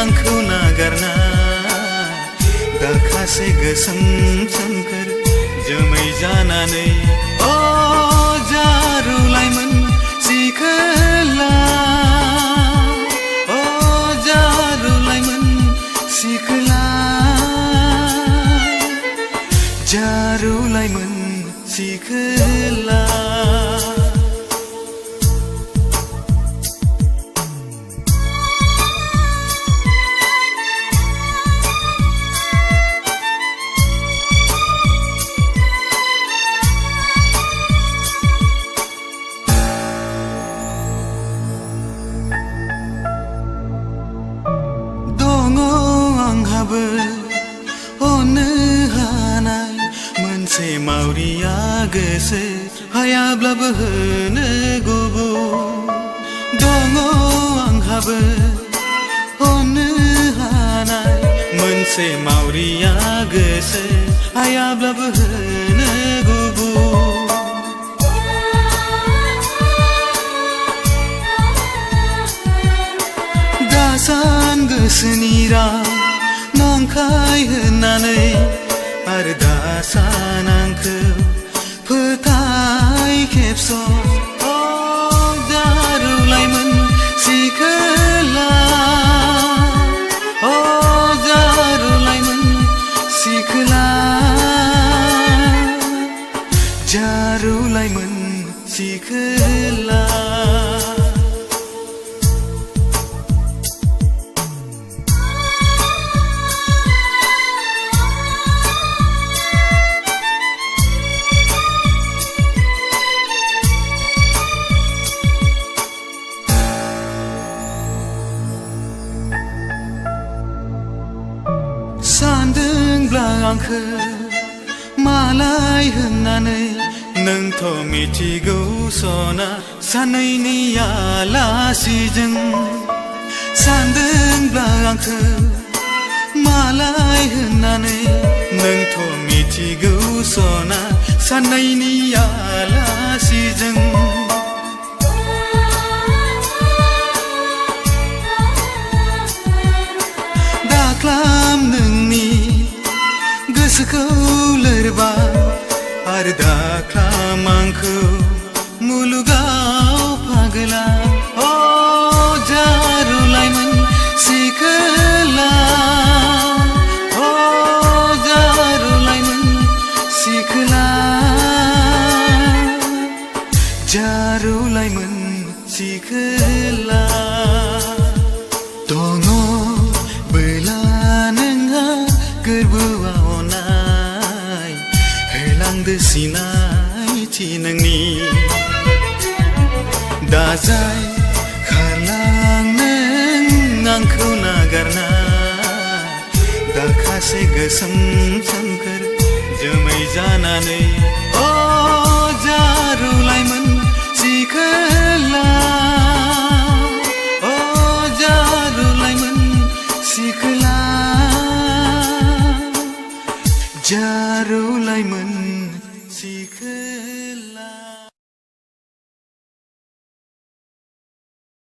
आंखौ नागारना दाखासे गोसोम सोमखोर जोमै जानानै अ जारु लाइमोन सिखोला अ जारु लाइमोन सिखोला जारु लाइमोन सिखोला अनो हानाय मोनसे मावरिया गोसो हायाब्लाबो होनो गुबुन दङ आंहाबो अनो हानाय मोनसे मावरिया गोसो हायाब्लाबो होनो गुबुन दासान गोसोनि राव नंखाय होननानै आरो दासान आंखौ फोथाय खेबस' अ जारु लाइमोन सिखोला अ जारु लाइमोन सिखोला जारु लाइमोन सिखोला सानदोंब्ला आंखौ मालाय होननानै नोंथ' मिथिगौ सना सानैनि आलासिजों सानदोंब्ला आंखौ मालाय होननानै नोंथ' मिथिगौ सना सानैनि आलासिजों दाख्लाम नोंनि गोसोखौ लोरबां आरो दाख्लाम आंखौ मुलुगाव फागोला अ जारु लाइमोन सिखोला अ जारु लाइमोन सिखोला जारु लाइमोन सिखोला दङ बोला नोंहा गोरबोआव अनाय होलांदो सिनायथि नोंनि दाजाय खारलां नों आंखौ नागारना दाखासे गोसोम सोमखोर जोमै जानानै अ जारु लाइमोन सिखोला अ जारु लाइमोन सिखोला जारु लाइमोन सिखोला।